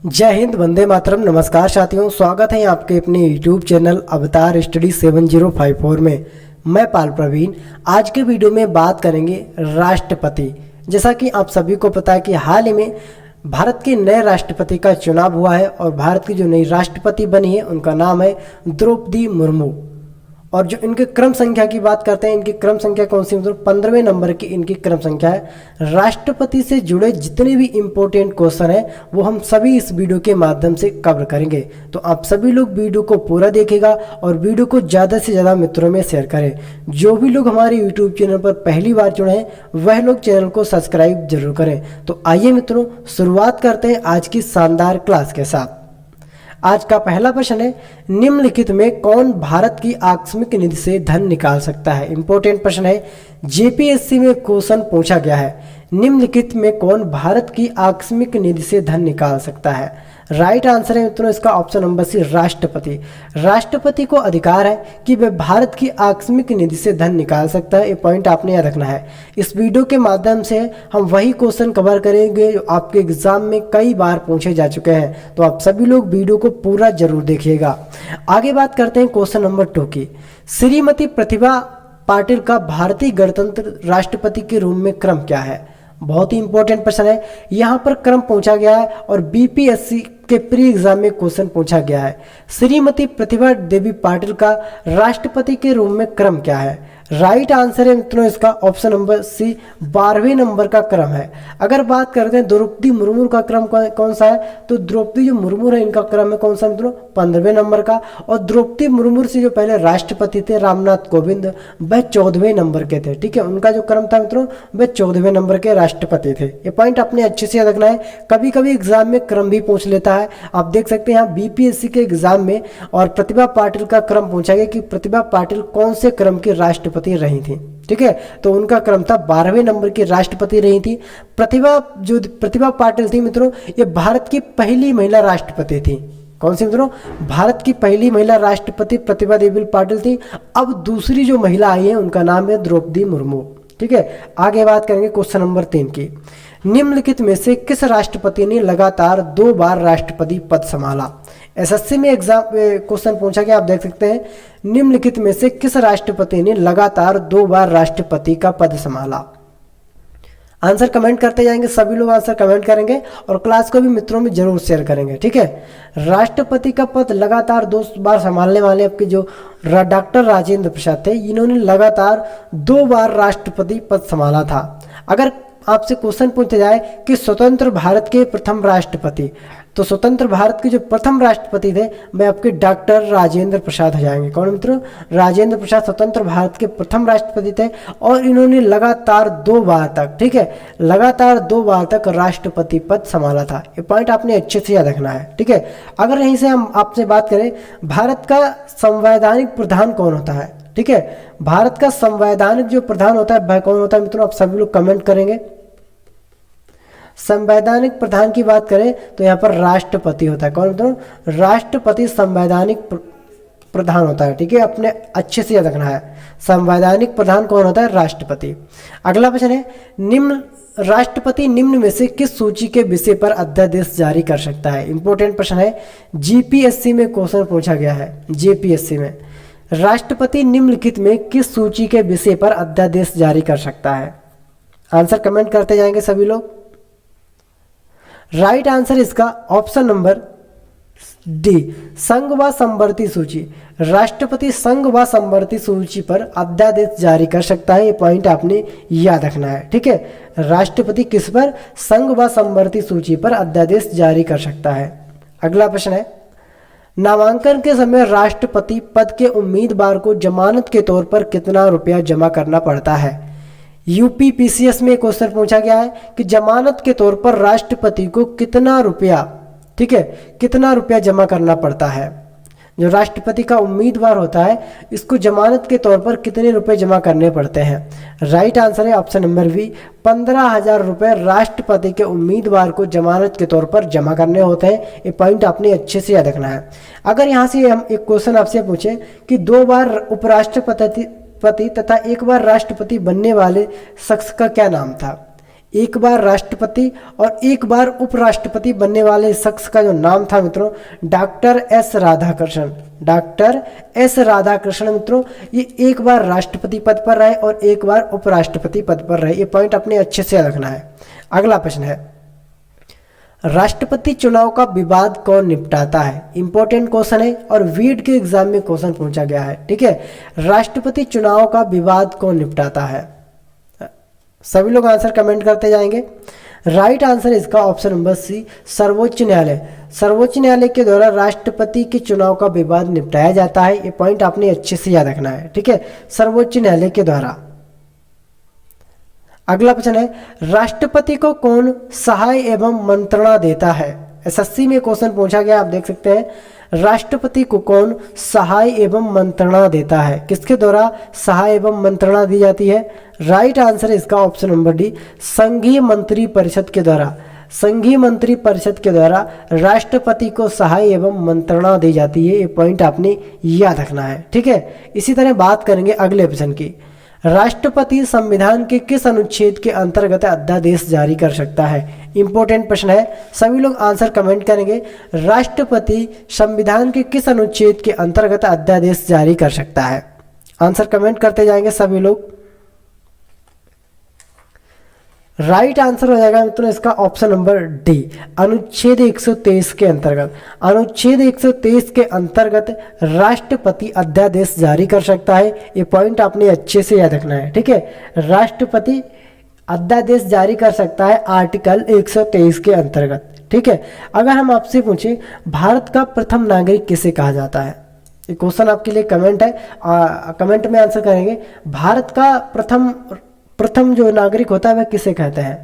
जय हिंद, वंदे मातरम। नमस्कार साथियों, स्वागत है आपके अपने YouTube चैनल अवतार स्टडी 7054 में। मैं पाल प्रवीण। आज के वीडियो में बात करेंगे राष्ट्रपति। जैसा कि आप सभी को पता है कि हाल ही में भारत के नए राष्ट्रपति का चुनाव हुआ है और भारत की जो नई राष्ट्रपति बनी है उनका नाम है द्रौपदी मुर्मू। और जो इनके क्रम संख्या की बात करते हैं, इनकी क्रम संख्या कौन सी, मतलब 15वें नंबर की इनकी क्रम संख्या है। राष्ट्रपति से जुड़े जितने भी इम्पोर्टेंट क्वेश्चन हैं वो हम सभी इस वीडियो के माध्यम से कवर करेंगे। तो आप सभी लोग वीडियो को पूरा देखिएगा और वीडियो को ज़्यादा से ज़्यादा मित्रों में शेयर करें। जो भी लोग हमारे यूट्यूब चैनल पर पहली बार जुड़े हैं वह लोग चैनल को सब्सक्राइब जरूर करें। तो आइए मित्रों, शुरुआत करते हैं आज की शानदार क्लास के साथ। आज का पहला प्रश्न है, निम्नलिखित में कौन भारत की आकस्मिक निधि से धन निकाल सकता है। इंपॉर्टेंट प्रश्न है, जेपीएससी में क्वेश्चन पूछा गया है। निम्नलिखित में कौन भारत की आकस्मिक निधि से धन निकाल सकता है। राइट आंसर है मित्रों इसका ऑप्शन नंबर सी, राष्ट्रपति। राष्ट्रपति को अधिकार है कि वह भारत की आकस्मिक निधि से धन निकाल सकता है। ये पॉइंट आपने याद रखना है। इस वीडियो के माध्यम से हम वही क्वेश्चन कवर करेंगे जो आपके एग्जाम में कई बार पूछे जा चुके हैं। तो आप सभी लोग वीडियो को पूरा जरूर देखिएगा। आगे बात करते हैं क्वेश्चन नंबर 2 की। श्रीमती प्रतिभा पाटिल का भारतीय गणतंत्र राष्ट्रपति के रूप में क्रम क्या है। बहुत ही इंपॉर्टेंट प्रश्न है। यहाँ पर क्रम पूछा गया है और बीपीएससी के प्री एग्जाम में क्वेश्चन पूछा गया है। श्रीमती प्रतिभा देवी पाटिल का राष्ट्रपति के रूप में क्रम क्या है। राइट आंसर है मित्रों इसका ऑप्शन नंबर सी, 12वें नंबर का क्रम है। अगर बात करते हैं द्रौपदी मुर्मू का क्रम कौन सा है, तो द्रौपदी जो मुर्मू है इनका क्रम है कौन सा मित्रों, 15वें नंबर का। और द्रौपदी मुर्मू से जो पहले राष्ट्रपति थे रामनाथ कोविंद, वह 14वें नंबर के थे। ठीक है, उनका जो क्रम था मित्रों वह 14वें नंबर के राष्ट्रपति थे। ये पॉइंट आपने अच्छे से याद रखना है। कभी कभी एग्जाम में क्रम भी पूछ लेता है। आप देख सकते हैं यहाँ बीपीएससी के एग्जाम में और प्रतिभा पाटिल का क्रम पूछा गया कि प्रतिभा पाटिल कौन से क्रम की राष्ट्रपति रही थी। ठीक है, तो उनका क्रम था 12वें नंबर की राष्ट्रपति रही थी। प्रतिभा पाटिल थी मित्रों, ये भारत की पहली महिला राष्ट्रपति थी। कौन सी मित्रों, भारत की पहली महिला राष्ट्रपति प्रतिभा देवी पाटिल थी। अब दूसरी जो महिला आई है उनका नाम है द्रौपदी मुर्मू। ठीक है, आगे बात करेंगे क्वेश्चन नंबर 3 की। निम्नलिखित में से किस राष्ट्रपति ने लगातार 2 बार राष्ट्रपति पद संभाला। एसएससी में एग्जाम क्वेश्चन पूछा गया, आप देख सकते हैं। निम्नलिखित में से किस राष्ट्रपति ने लगातार 2 बार राष्ट्रपति का पद संभाला। आंसर कमेंट करते जाएंगे, सभी लोग आंसर कमेंट करेंगे और क्लास को भी मित्रों में जरूर शेयर करेंगे। ठीक है, राष्ट्रपति का पद लगातार 2 बार संभालने वाले आपके जो डॉक्टर राजेंद्र प्रसाद थे, इन्होंने लगातार 2 बार राष्ट्रपति पद संभाला था। अगर आपसे क्वेश्चन पूछा जाए कि स्वतंत्र भारत के प्रथम राष्ट्रपति, तो स्वतंत्र भारत के जो प्रथम राष्ट्रपति थे वह आपके डॉक्टर राजेंद्र प्रसाद हो जाएंगे। कौन मित्रों, राजेंद्र प्रसाद स्वतंत्र भारत के प्रथम राष्ट्रपति थे और इन्होंने लगातार 2 बार तक, ठीक है, लगातार 2 बार तक राष्ट्रपति पद संभाला था। ये पॉइंट आपने अच्छे से याद रखना है। ठीक है, अगर यहीं से हम आपसे बात करें, भारत का संवैधानिक प्रधान कौन होता है। ठीक है, भारत का संवैधानिक जो प्रधान होता है वह कौन होता है मित्रों, आप सभी लोग कमेंट करेंगे। संवैधानिक प्रधान की बात करें तो यहाँ पर राष्ट्रपति होता है। कौन मित्रों, राष्ट्रपति संवैधानिक प्रधान होता है। ठीक है, अपने अच्छे से याद रखना है। संवैधानिक प्रधान कौन होता है, राष्ट्रपति। अगला प्रश्न है, राष्ट्रपति निम्न में से किस सूची के विषय पर अध्यादेश जारी कर सकता है। इंपॉर्टेंट प्रश्न है, जीपीएससी में क्वेश्चन पूछा गया है। जेपीएससी में राष्ट्रपति निम्नलिखित में किस सूची के विषय पर अध्यादेश जारी कर सकता है। आंसर कमेंट करते जाएंगे सभी लोग। राइट आंसर इसका ऑप्शन नंबर डी, संघ व संवर्ती सूची। राष्ट्रपति संघ व संवर्ती सूची पर अध्यादेश जारी कर सकता है। ये पॉइंट आपने याद रखना है। ठीक है, राष्ट्रपति किस पर, संघ व संवर्ती सूची पर अध्यादेश जारी कर सकता है। अगला प्रश्न है, नामांकन के समय राष्ट्रपति पद के उम्मीदवार को जमानत के तौर पर कितना रुपया जमा करना पड़ता है। यूपीपीसीएस में क्वेश्चन पूछा गया है कि जमानत के तौर पर राष्ट्रपति को कितना रुपया, ठीक है, कितना रुपया जमा करना पड़ता है। जो राष्ट्रपति का उम्मीदवार होता है इसको जमानत के तौर पर कितने रुपए जमा करने पड़ते हैं। राइट आंसर है ऑप्शन नंबर बी, 15,000 रुपये राष्ट्रपति के उम्मीदवार को जमानत के तौर पर जमा करने होते हैं। ये पॉइंट आपने अच्छे से याद रखना है। अगर यहाँ से हम एक क्वेश्चन आपसे पूछें कि 2 बार उपराष्ट्रपति तथा 1 बार राष्ट्रपति बनने वाले शख्स का क्या नाम था। एक बार राष्ट्रपति और एक बार उपराष्ट्रपति बनने वाले शख्स का जो नाम था मित्रों, doctor S Radhakrishnan. Doctor S Radhakrishnan मित्रों, ये एक बार राष्ट्रपति पद पर रहे और एक बार उपराष्ट्रपति पद पर रहे। ये पॉइंट अपने अच्छे से रखना है। अगला प्रश्न है, राष्ट्रपति चुनाव का विवाद कौन निपटाता है? इंपॉर्टेंट क्वेश्चन है और वीड के एग्जाम में क्वेश्चन पूछा गया है। ठीक है, राष्ट्रपति चुनाव का विवाद कौन निपटाता है? सभी लोग आंसर कमेंट करते जाएंगे। राइट आंसर इसका ऑप्शन नंबर सी, सर्वोच्च न्यायालय। सर्वोच्च न्यायालय के द्वारा राष्ट्रपति के चुनाव का विवाद निपटाया जाता है। ये पॉइंट आपने अच्छे से याद रखना है। ठीक है, सर्वोच्च न्यायालय के द्वारा। अगला प्रश्न है, राष्ट्रपति को कौन सहाय एवं मंत्रणा देता है? एसएससी में क्वेश्चन पूछा गया, आप देख सकते हैं। राष्ट्रपति को कौन सहाय एवं मंत्रणा देता है? किसके द्वारा सहाय एवं मंत्रणा दी जाती है? राइट आंसर इसका ऑप्शन नंबर डी, संघीय मंत्री परिषद के द्वारा। संघीय मंत्री परिषद के द्वारा राष्ट्रपति को सहाय एवं मंत्रणा दी जाती है। ये पॉइंट आपने याद रखना है। ठीक है, इसी तरह बात करेंगे अगले प्रश्न की। राष्ट्रपति संविधान के किस अनुच्छेद के अंतर्गत अध्यादेश जारी कर सकता है? इंपॉर्टेंट प्रश्न है, सभी लोग आंसर कमेंट करेंगे। राष्ट्रपति संविधान के किस अनुच्छेद के अंतर्गत अध्यादेश जारी कर सकता है? आंसर कमेंट करते जाएंगे सभी लोग। राइट आंसर हो जाएगा मित्रों इसका ऑप्शन नंबर डी, अनुच्छेद 123 के अंतर्गत। अनुच्छेद 123 के अंतर्गत राष्ट्रपति अध्यादेश जारी कर सकता है। ये पॉइंट आपने अच्छे से याद रखना है। ठीक है, राष्ट्रपति अध्यादेश जारी कर सकता है आर्टिकल 123 के अंतर्गत। ठीक है, अगर हम आपसे पूछें भारत का प्रथम नागरिक किसे कहा जाता है? ये क्वेश्चन आपके लिए कमेंट है, कमेंट में आंसर करेंगे। भारत का प्रथम जो नागरिक होता है वह किसे कहते हैं?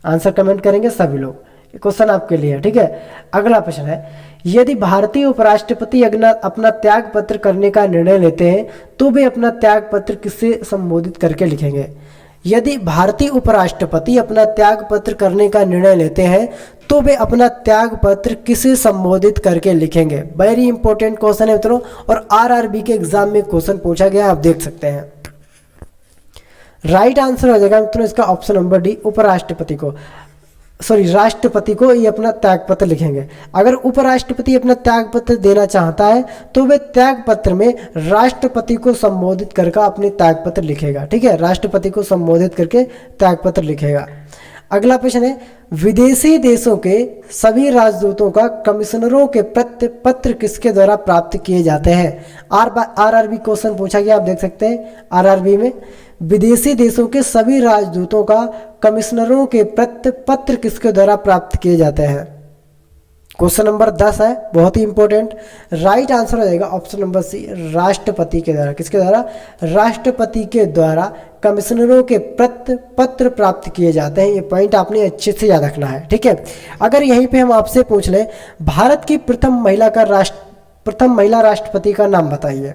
आंसर कमेंट करेंगे सभी लोग। ये क्वेश्चन आपके लिए है। ठीक है, अगला प्रश्न है, यदि भारतीय उपराष्ट्रपति अपना त्याग पत्र करने का निर्णय लेते हैं तो वे अपना त्याग पत्र किससे संबोधित करके लिखेंगे? यदि भारतीय उपराष्ट्रपति अपना त्याग पत्र करने का निर्णय लेते हैं तो वे अपना त्याग पत्र किसे संबोधित करके लिखेंगे? वेरी इंपॉर्टेंट क्वेश्चन है मित्रों, और आरआरबी के एग्जाम में क्वेश्चन पूछा गया, आप देख सकते हैं। राइट आंसर हो जाएगा मित्रों इसका ऑप्शन नंबर डी, उपराष्ट्रपति को, राष्ट्रपति को ये अपना त्याग पत्र लिखेंगे। अगर उपराष्ट्रपति अपना त्याग पत्र देना चाहता है तो वे त्याग पत्र में राष्ट्रपति को संबोधित करके अपने त्याग पत्र लिखेगा। ठीक है, राष्ट्रपति को संबोधित करके त्याग पत्र लिखेगा। अगला प्रश्न है, विदेशी देशों के सभी राजदूतों का कमिश्नरों के पत्र किसके द्वारा प्राप्त किए जाते हैं? आरआरबी क्वेश्चन पूछा गया, आप देख सकते हैं। आरआरबी में विदेशी देशों के सभी राजदूतों का कमिश्नरों के पत्र किसके द्वारा प्राप्त किए जाते हैं? क्वेश्चन नंबर 10 है, बहुत ही इंपॉर्टेंट। राइट आंसर हो जाएगा ऑप्शन नंबर सी, राष्ट्रपति के द्वारा। किसके द्वारा? राष्ट्रपति के द्वारा कमिश्नरों के पत्र प्राप्त किए जाते हैं। ये पॉइंट आपने अच्छे से याद रखना है। ठीक है, अगर यहीं पे हम आपसे पूछ लें भारत की प्रथम महिला राष्ट्रपति का नाम बताइए।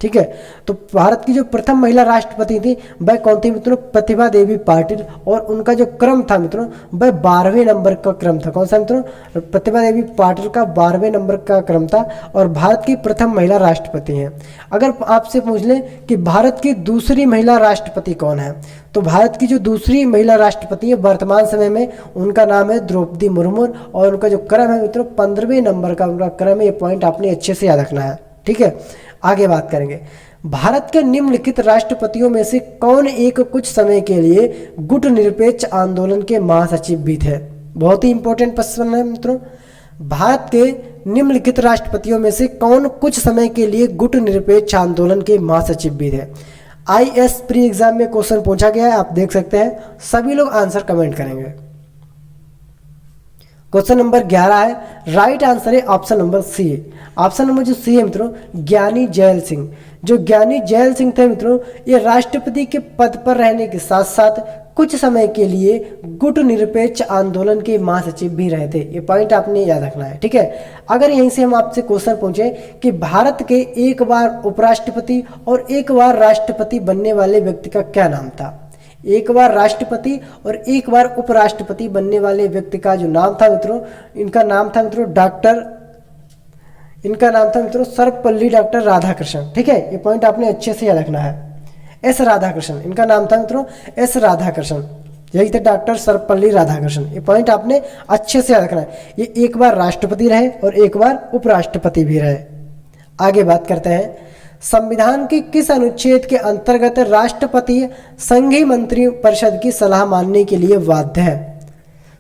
ठीक है, तो भारत की जो प्रथम महिला राष्ट्रपति थी वह कौन थी मित्रों? प्रतिभा देवी पाटिल, और उनका जो क्रम था मित्रों वह 12वें नंबर का क्रम था। कौन सा मित्रों? प्रतिभा देवी पाटिल का 12वें नंबर का क्रम था और भारत की प्रथम महिला राष्ट्रपति हैं। अगर आपसे पूछ लें कि भारत की दूसरी महिला राष्ट्रपति कौन है, तो भारत की जो दूसरी महिला राष्ट्रपति है वर्तमान समय में उनका नाम है द्रौपदी मुर्मू, और उनका जो क्रम है मित्रों 15वें नंबर का उनका क्रम है। ये पॉइंट आपने अच्छे से याद रखना है। ठीक है, आगे बात करेंगे। भारत के निम्नलिखित राष्ट्रपतियों में से कौन एक कुछ समय के लिए गुट निरपेक्ष आंदोलन के महासचिव भी थे? बहुत ही इंपॉर्टेंट प्रश्न है मित्रों। भारत के निम्नलिखित राष्ट्रपतियों में से कौन कुछ समय के लिए गुट निरपेक्ष आंदोलन के महासचिव भी थे? आईएएस प्री एग्जाम में क्वेश्चन पूछा गया है, आप देख सकते हैं। सभी लोग आंसर कमेंट करेंगे। क्वेश्चन नंबर 11 है, राइट आंसर है option number C. Option number जो सी है मित्रों, ज्ञानी जैल सिंह। जो ज्ञानी जैल सिंह थे मित्रों, ये राष्ट्रपति के पद पर रहने के साथ साथ कुछ समय के लिए गुट निरपेक्ष आंदोलन के महासचिव भी रहे थे। ये पॉइंट आपने याद रखना है। ठीक है, अगर यहीं से हम आपसे क्वेश्चन पूछे कि भारत के एक बार उपराष्ट्रपति और एक बार राष्ट्रपति बनने वाले व्यक्ति का क्या नाम था? एक बार राष्ट्रपति और एक बार उपराष्ट्रपति बनने वाले व्यक्ति का जो नाम था मित्रों, इनका नाम था मित्रों सर्वपल्ली डॉक्टर राधाकृष्णन। ठीक है, ये पॉइंट आपने अच्छे से याद रखना है। एस राधाकृष्णन इनका नाम था मित्रों, एस राधाकृष्णन। यही थे डॉक्टर सर्वपल्ली राधाकृष्णन। ये पॉइंट आपने अच्छे से याद रखना है। ये एक बार राष्ट्रपति रहे और एक बार उपराष्ट्रपति भी रहे। आगे बात करते हैं, संविधान के किस अनुच्छेद के अंतर्गत राष्ट्रपति संघीय मंत्री परिषद की सलाह मानने के लिए बाध्य है?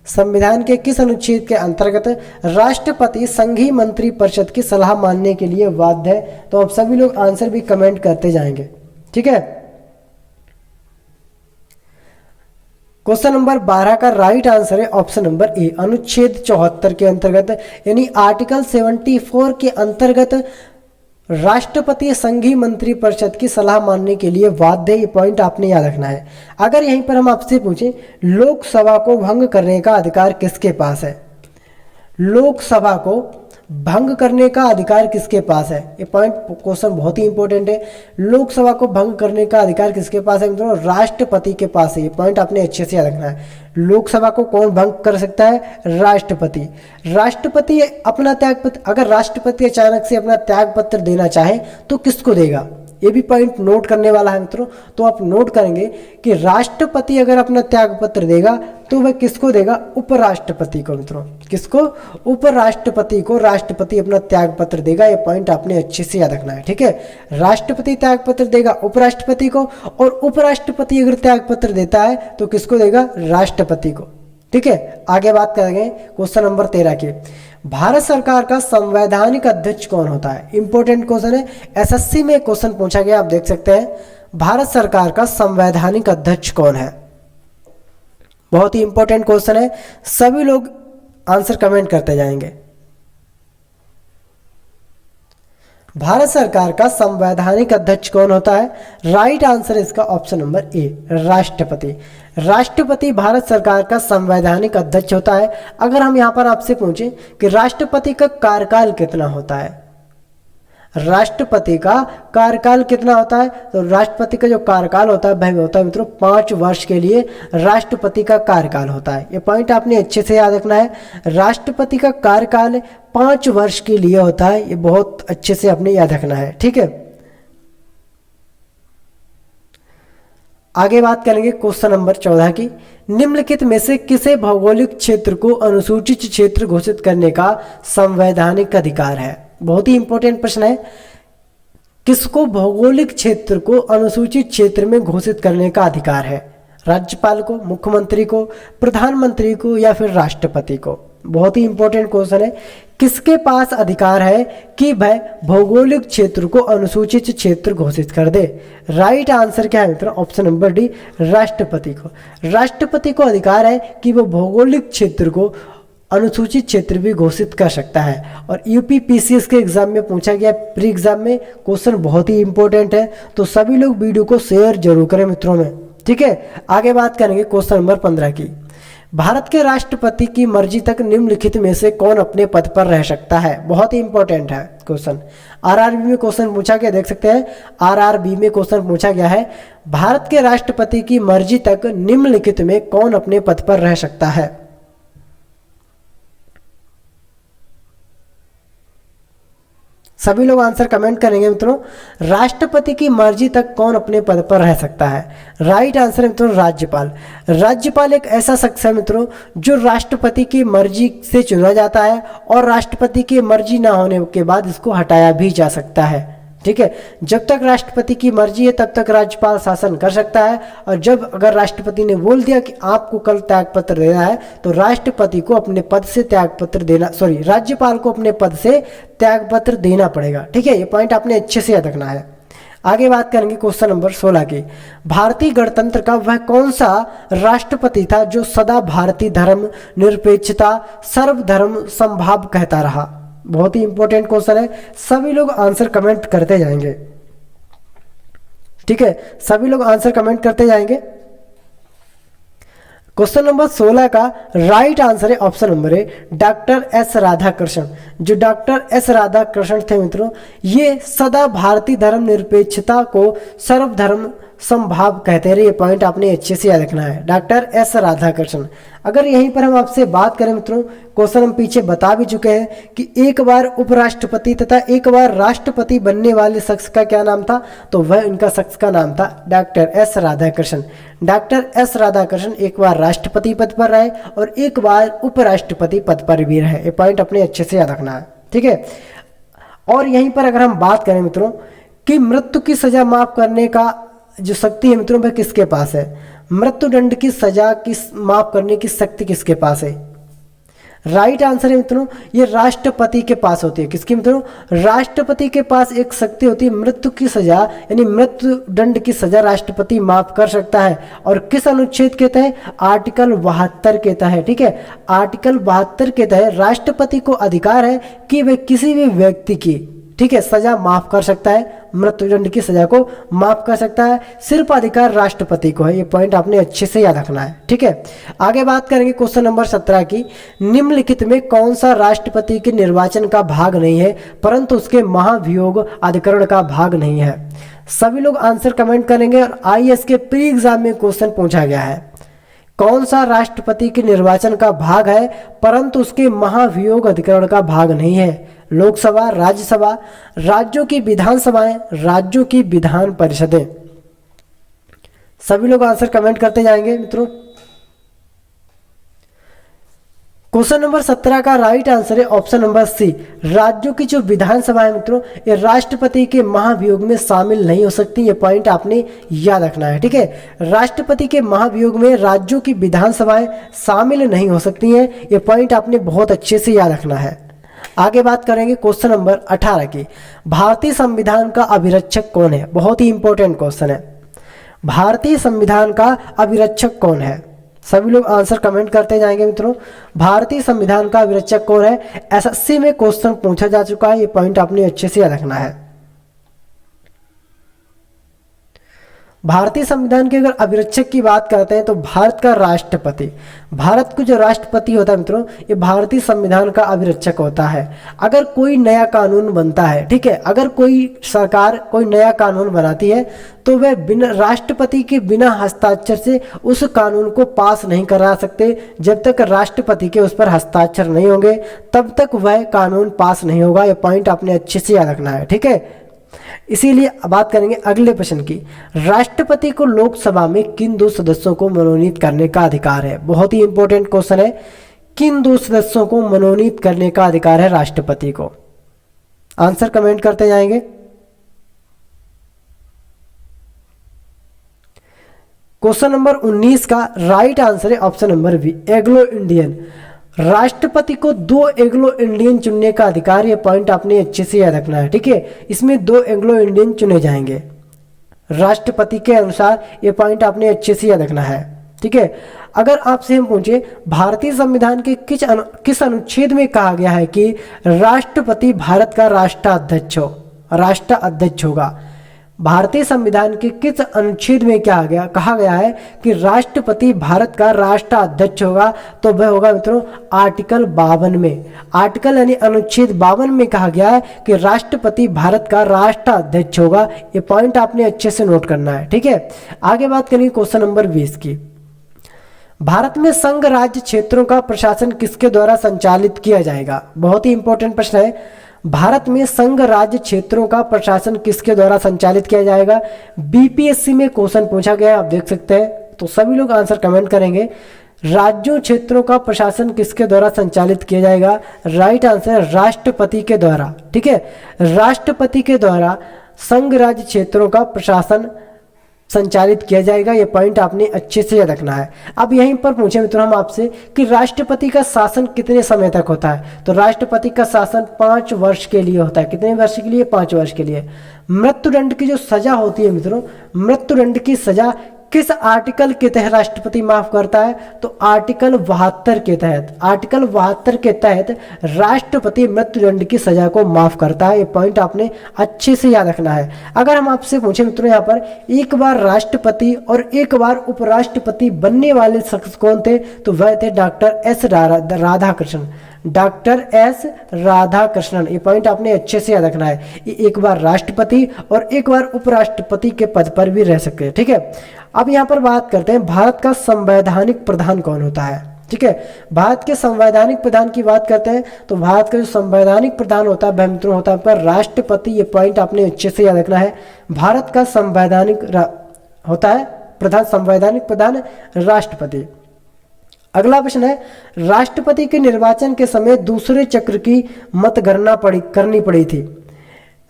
संविधान के किस अनुच्छेद के अंतर्गत राष्ट्रपति संघीय मंत्री परिषद की सलाह मानने के लिए बाध्य है? तो आप सभी लोग आंसर भी कमेंट करते जाएंगे, ठीक है। क्वेश्चन नंबर 12 का राइट आंसर है ऑप्शन नंबर ए, अनुच्छेद 74 के अंतर्गत, यानी आर्टिकल 74 के अंतर्गत राष्ट्रपति संघीय मंत्री परिषद की सलाह मानने के लिए बाध्य है। ये पॉइंट आपने याद रखना है। अगर यहीं पर हम आपसे पूछें, लोकसभा को भंग करने का अधिकार किसके पास है? लोकसभा को भंग करने का अधिकार किसके पास है? ये पॉइंट क्वेश्चन बहुत ही इंपॉर्टेंट है। लोकसभा को भंग करने का अधिकार किसके पास है मित्रों? राष्ट्रपति के पास है। ये पॉइंट आपने अच्छे से याद रखना है। लोकसभा को कौन भंग कर सकता है? राष्ट्रपति। राष्ट्रपति अपना त्यागपत्र, अगर राष्ट्रपति अचानक से अपना त्यागपत्र देना चाहे तो किसको देगा? ये भी पॉइंट नोट करने वाला है मित्रों। तो आप नोट करेंगे कि राष्ट्रपति अगर अपना त्यागपत्र देगा तो वह किसको देगा? उपराष्ट्रपति को मित्रों। किसको? उपराष्ट्रपति को राष्ट्रपति अपना त्यागपत्र देगा। ये पॉइंट आपने अच्छे से याद रखना है, ठीक है। राष्ट्रपति त्यागपत्र देगा उपराष्ट्रपति को, और उपराष्ट्रपति अगर त्यागपत्र देता है तो किसको देगा? राष्ट्रपति को, ठीक है। आगे बात करेंगे क्वेश्चन नंबर 13 की। भारत सरकार का संवैधानिक अध्यक्ष कौन होता है? इंपॉर्टेंट क्वेश्चन है, एसएससी में क्वेश्चन पूछा गया, आप देख सकते हैं। भारत सरकार का संवैधानिक अध्यक्ष कौन है? बहुत ही इंपॉर्टेंट क्वेश्चन है, सभी लोग आंसर कमेंट करते जाएंगे। भारत सरकार का संवैधानिक अध्यक्ष कौन होता है? राइट आंसर इसका ऑप्शन नंबर ए, राष्ट्रपति। राष्ट्रपति भारत सरकार का संवैधानिक अध्यक्ष होता है। अगर हम यहां पर आपसे पूछें कि राष्ट्रपति का कार्यकाल कितना होता है, राष्ट्रपति का कार्यकाल कितना होता है, तो राष्ट्रपति का जो कार्यकाल होता है वह होता है मित्रों 5 वर्ष के लिए राष्ट्रपति का कार्यकाल होता है। ये पॉइंट आपने अच्छे से याद रखना है। राष्ट्रपति का कार्यकाल 5 वर्ष के लिए होता है। ये बहुत अच्छे से आपने याद रखना है, ठीक है। आगे बात करेंगे क्वेश्चन नंबर 14 की। निम्नलिखित में से किसे भौगोलिक क्षेत्र को अनुसूचित क्षेत्र घोषित करने का संवैधानिक अधिकार है? बहुत ही इंपॉर्टेंट प्रश्न है। किसको भौगोलिक क्षेत्र को अनुसूचित क्षेत्र में घोषित करने का अधिकार है? राज्यपाल को, मुख्यमंत्री को, प्रधानमंत्री को, या फिर राष्ट्रपति को? बहुत ही इंपॉर्टेंट क्वेश्चन है। किसके पास अधिकार है कि वह भौगोलिक क्षेत्र को अनुसूचित क्षेत्र घोषित कर दे? राइट आंसर क्या है मित्रों? ऑप्शन नंबर डी, राष्ट्रपति को। राष्ट्रपति को अधिकार है कि वह भौगोलिक क्षेत्र को अनुसूचित क्षेत्र भी घोषित कर सकता है। और यूपीपीसीएस के एग्जाम में पूछा गया, प्री एग्जाम में क्वेश्चन बहुत ही इंपॉर्टेंट है, तो सभी लोग वीडियो को शेयर जरूर करें मित्रों में, ठीक है। आगे बात करेंगे क्वेश्चन नंबर 15 की। भारत के राष्ट्रपति की मर्जी तक निम्नलिखित में से कौन अपने पद पर रह सकता है? बहुत ही इंपॉर्टेंट है क्वेश्चन। आरआरबी में क्वेश्चन पूछा गया, देख सकते हैं आरआरबी में क्वेश्चन पूछा गया है, भारत के राष्ट्रपति की मर्जी तक निम्नलिखित में कौन अपने पद पर रह सकता है? सभी लोग आंसर कमेंट करेंगे मित्रों। राष्ट्रपति की मर्जी तक कौन अपने पद पर रह सकता है? राइट आंसर है मित्रों, राज्यपाल। राज्यपाल एक ऐसा शख्स है मित्रों जो राष्ट्रपति की मर्जी से चुना जाता है, और राष्ट्रपति की मर्जी ना होने के बाद इसको हटाया भी जा सकता है, ठीक है। जब तक राष्ट्रपति की मर्जी है तब तक राज्यपाल शासन कर सकता है, और जब अगर राष्ट्रपति ने बोल दिया कि आपको कल त्यागपत्र देना है तो राष्ट्रपति को अपने पद से त्यागपत्र देना, राज्यपाल को अपने पद से त्यागपत्र देना पड़ेगा, ठीक है। ये पॉइंट आपने अच्छे से याद रखना है। आगे बात करेंगे क्वेश्चन नंबर 16 की। भारतीय गणतंत्र का वह कौन सा राष्ट्रपति था जो सदा भारतीय धर्म निरपेक्षता सर्वधर्म समभाव कहता रहा? बहुत ही इंपॉर्टेंट क्वेश्चन है, सभी लोग आंसर कमेंट करते जाएंगे, ठीक है। सभी लोग आंसर कमेंट करते जाएंगे। क्वेश्चन नंबर 16 का राइट आंसर है option number A, doctor S Radhakrishnan. जो डॉक्टर एस राधाकृष्णन थे मित्रों, ये सदा भारतीय धर्म निरपेक्षता को सर्वधर्म संभाव कहते रहे। ये पॉइंट आपने अच्छे से याद रखना है, डॉक्टर एस राधाकृष्णन। अगर यहीं पर हम आपसे बात करें मित्रों, क्वेश्चन हम पीछे बता भी चुके हैं कि एक बार उपराष्ट्रपति तथा एक बार राष्ट्रपति बनने वाले शख्स का क्या नाम था, तो वह इनका शख्स का नाम था doctor S Radhakrishnan. Doctor S Radhakrishnan एक बार राष्ट्रपति पद पर रहे और एक बार उपराष्ट्रपति पद पर भी रहे। ये पॉइंट अपने अच्छे से याद रखना है, ठीक है। और यहीं पर अगर हम बात करें मित्रों कि मृत्यु की सजा माफ करने का जो शक्ति है मित्रों वह किसके पास है, मृत्युदंड की सजा की माफ करने की शक्ति किसके पास है? राइट आंसर है मित्रों ये राष्ट्रपति के पास होती है। किसकी मित्रों? राष्ट्रपति के पास एक शक्ति होती है, मृत्यु की सजा यानी मृत्यु दंड की सजा राष्ट्रपति माफ कर सकता है। और किस अनुच्छेद के तहत? आर्टिकल 72 के तहत, ठीक है। आर्टिकल 72 के तहत राष्ट्रपति को अधिकार है कि वह किसी भी व्यक्ति की, ठीक है, सजा माफ कर सकता है, मृत्युदंड की सजा को माफ कर सकता है। सिर्फ अधिकार राष्ट्रपति को है। ये पॉइंट आपने अच्छे से याद रखना है, ठीक है। आगे बात करेंगे क्वेश्चन नंबर 17 की। निम्नलिखित में कौन सा राष्ट्रपति के निर्वाचन का भाग नहीं है परंतु उसके महाभियोग अधिकरण का भाग नहीं है? सभी लोग आंसर कमेंट करेंगे। और आईएएस के प्री एग्जाम में क्वेश्चन पूछा गया है, कौन सा राष्ट्रपति के निर्वाचन का भाग है परंतु उसके महाभियोग अधिकरण का भाग नहीं है? लोकसभा, राज्यसभा, राज्यों की विधानसभाएं, राज्यों की विधान परिषदें। सभी लोग आंसर कमेंट करते जाएंगे मित्रों। क्वेश्चन नंबर 17 का राइट आंसर है ऑप्शन नंबर सी। राज्यों की जो विधानसभा है मित्रों ये राष्ट्रपति के महाभियोग में शामिल नहीं हो सकती। ये पॉइंट आपने याद रखना है, ठीक है। राष्ट्रपति के महाभियोग में राज्यों की विधानसभाएं शामिल नहीं हो सकती हैं। ये पॉइंट आपने बहुत अच्छे से याद रखना है। आगे बात करेंगे क्वेश्चन नंबर 18 की। भारतीय संविधान का अभिरक्षक कौन है? बहुत ही इंपॉर्टेंट क्वेश्चन है। भारतीय संविधान का अभिरक्षक कौन है? सभी लोग आंसर कमेंट करते जाएंगे मित्रों। भारतीय संविधान का अभिरक्षक कौन है? एसएससी में क्वेश्चन पूछा जा चुका है। ये पॉइंट आपने अच्छे से याद रखना है। भारतीय संविधान के अगर अभिरक्षक की बात करते हैं तो भारत का राष्ट्रपति, भारत का जो राष्ट्रपति होता है मित्रों ये भारतीय संविधान का अभिरक्षक होता है। अगर कोई नया कानून बनता है, ठीक है, अगर कोई सरकार कोई नया कानून बनाती है तो वह बिना राष्ट्रपति के बिना हस्ताक्षर से उस कानून को पास नहीं करा सकते। जब तक राष्ट्रपति के उस पर हस्ताक्षर नहीं होंगे तब तक वह कानून पास नहीं होगा। ये पॉइंट आपने अच्छे से याद रखना है, ठीक है। इसीलिए बात करेंगे अगले प्रश्न की। राष्ट्रपति को लोकसभा में किन 2 सदस्यों को मनोनीत करने का अधिकार है? बहुत ही इंपॉर्टेंट क्वेश्चन है। किन 2 सदस्यों को मनोनीत करने का अधिकार है राष्ट्रपति को? आंसर कमेंट करते जाएंगे। क्वेश्चन नंबर 19 का राइट आंसर है option number B, Anglo Indian. राष्ट्रपति को 2 एंग्लो इंडियन चुनने का अधिकार। ये पॉइंट आपने अच्छे से याद रखना है, ठीक है। इसमें 2 एंग्लो इंडियन चुने जाएंगे राष्ट्रपति के अनुसार। ये पॉइंट आपने अच्छे से याद रखना है, ठीक है। अगर आपसे हम पूछे भारतीय संविधान के किस अनुच्छेद में कहा गया है कि राष्ट्रपति भारत का राष्ट्राध्यक्ष होगा? भारतीय संविधान के किस अनुच्छेद में कहा गया है कि राष्ट्रपति भारत का राष्ट्राध्यक्ष होगा? तो वह होगा मित्रों आर्टिकल 52 में। आर्टिकल यानी अनुच्छेद 52 में कहा गया है कि राष्ट्रपति भारत का राष्ट्राध्यक्ष होगा। ये पॉइंट आपने अच्छे से नोट करना है, ठीक है। आगे बात करेंगे क्वेश्चन नंबर 20 की। भारत में संघ राज्य क्षेत्रों का प्रशासन किसके द्वारा संचालित किया जाएगा? बहुत ही इंपॉर्टेंट प्रश्न है। भारत में संघ राज्य क्षेत्रों का प्रशासन किसके द्वारा संचालित किया जाएगा? बीपीएससी में क्वेश्चन पूछा गया है, आप देख सकते हैं। तो सभी लोग आंसर कमेंट करेंगे। राज्यों क्षेत्रों का प्रशासन किसके द्वारा संचालित किया जाएगा? राइट आंसर राष्ट्रपति के द्वारा, ठीक है। राष्ट्रपति के द्वारा संघ राज्य क्षेत्रों का प्रशासन संचालित किया जाएगा। ये पॉइंट आपने अच्छे से याद रखना है। अब यहीं पर पूछे मित्रों हम आपसे कि राष्ट्रपति का शासन कितने समय तक होता है? तो राष्ट्रपति का शासन 5 वर्ष के लिए होता है। कितने वर्ष के लिए? 5 वर्ष के लिए। मृत्युदंड की जो सजा होती है मित्रों, मृत्युदंड की सजा किस आर्टिकल के तहत राष्ट्रपति माफ करता है? तो आर्टिकल 72 के तहत। आर्टिकल 72 के तहत राष्ट्रपति मृत्युदंड की सजा को माफ करता है। ये पॉइंट आपने अच्छे से याद रखना है। अगर हम आपसे पूछे मित्रों यहाँ पर एक बार राष्ट्रपति और एक बार उपराष्ट्रपति बनने वाले शख्स कौन थे? तो वह थे doctor S Radhakrishnan. Doctor S Radhakrishnan. ये पॉइंट आपने अच्छे से याद रखना है। ये एक बार राष्ट्रपति और एक बार उपराष्ट्रपति के पद पर भी रह सकते हैं, ठीक है। अब यहाँ पर बात करते हैं भारत का संवैधानिक प्रधान कौन होता है, ठीक है। भारत के संवैधानिक प्रधान की बात करते हैं तो भारत का जो संवैधानिक प्रधान होता है वह मित्रों होता है आपका राष्ट्रपति। ये पॉइंट आपने अच्छे से याद रखना है। भारत का संवैधानिक होता है प्रधान, संवैधानिक प्रधान राष्ट्रपति। अगला प्रश्न है, राष्ट्रपति के निर्वाचन के समय दूसरे चक्र की मतगणना करनी पड़ी थी।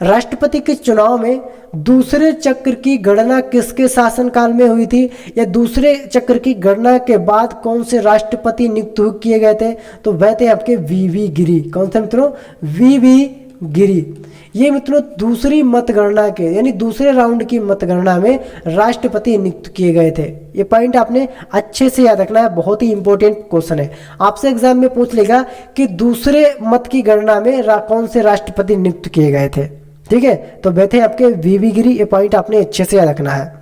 राष्ट्रपति के चुनाव में दूसरे चक्र की गणना किसके शासनकाल में हुई थी, या दूसरे चक्र की गणना के बाद कौन से राष्ट्रपति नियुक्त किए गए थे? तो वह थे आपके वीवी गिरी। कौन से मित्रों? वीवी गिरी। ये मित्रों दूसरी मतगणना के यानी दूसरे राउंड की मतगणना में राष्ट्रपति नियुक्त किए गए थे। ये पॉइंट आपने अच्छे से याद रखना है, बहुत ही इंपॉर्टेंट क्वेश्चन है। आपसे एग्जाम में पूछ लेगा कि दूसरे मत की गणना में कौन से राष्ट्रपति नियुक्त किए गए थे, ठीक है। तो वह थे आपके वीवी गिरी। ये पॉइंट आपने अच्छे से याद रखना है।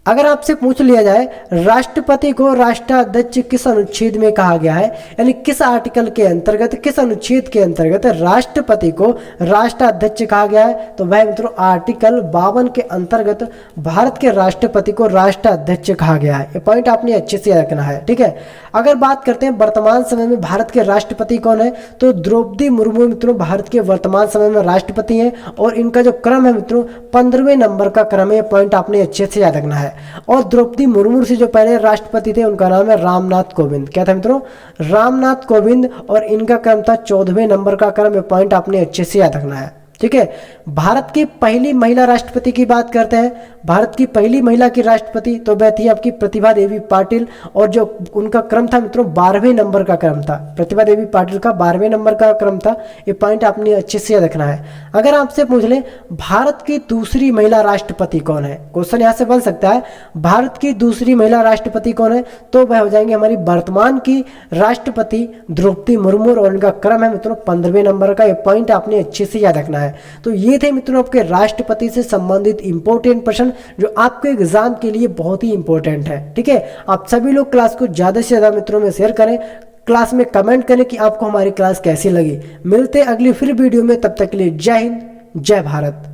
अगर आपसे पूछ लिया जाए राष्ट्रपति को राष्ट्राध्यक्ष किस अनुच्छेद में कहा गया है, यानी किस आर्टिकल के अंतर्गत, किस अनुच्छेद के अंतर्गत राष्ट्रपति को राष्ट्राध्यक्ष कहा गया है, तो वह मित्रों आर्टिकल 52 के अंतर्गत भारत के राष्ट्रपति को राष्ट्राध्यक्ष कहा गया है। ये पॉइंट आपने अच्छे से रखना है, ठीक है। अगर बात करते हैं वर्तमान समय में भारत के राष्ट्रपति कौन है, तो द्रौपदी मुर्मू मित्रों भारत के वर्तमान समय में राष्ट्रपति हैं, और इनका जो क्रम है मित्रों 15वें नंबर का क्रम है। ये पॉइंट आपने अच्छे से याद रखना है। और द्रौपदी मुर्मू से जो पहले राष्ट्रपति थे उनका नाम है रामनाथ कोविंद। क्या था मित्रों? रामनाथ कोविंद। और इनका क्रम था 14वें नंबर का क्रम। ये पॉइंट आपने अच्छे से याद रखना है, ठीक है। भारत की पहली महिला राष्ट्रपति की बात करते हैं। भारत की पहली महिला की राष्ट्रपति तो वह थी आपकी प्रतिभा देवी पाटिल, और जो उनका क्रम था मित्रों 12वें नंबर का क्रम था। प्रतिभा देवी पाटिल का 12वें नंबर का क्रम था। ये पॉइंट आपने अच्छे से याद रखना है। अगर आपसे पूछ लें भारत की दूसरी महिला राष्ट्रपति कौन है, क्वेश्चन यहाँ से बन सकता है भारत की दूसरी महिला राष्ट्रपति कौन है, तो वह हो जाएंगे हमारी वर्तमान की राष्ट्रपति द्रौपदी मुर्मू, और उनका क्रम है मित्रों 15वें नंबर का। ये पॉइंट आपने अच्छे से याद रखना है। तो ये थे मित्रों आपके राष्ट्रपति से संबंधित इंपॉर्टेंट प्रश्न जो आपके एग्जाम के लिए बहुत ही इंपॉर्टेंट है, ठीक है। आप सभी लोग क्लास को ज्यादा से ज्यादा मित्रों में शेयर करें, क्लास में कमेंट करें कि आपको हमारी क्लास कैसी लगी। मिलते हैं अगली फिर वीडियो में, तब तक के लिए जय हिंद, जय भारत।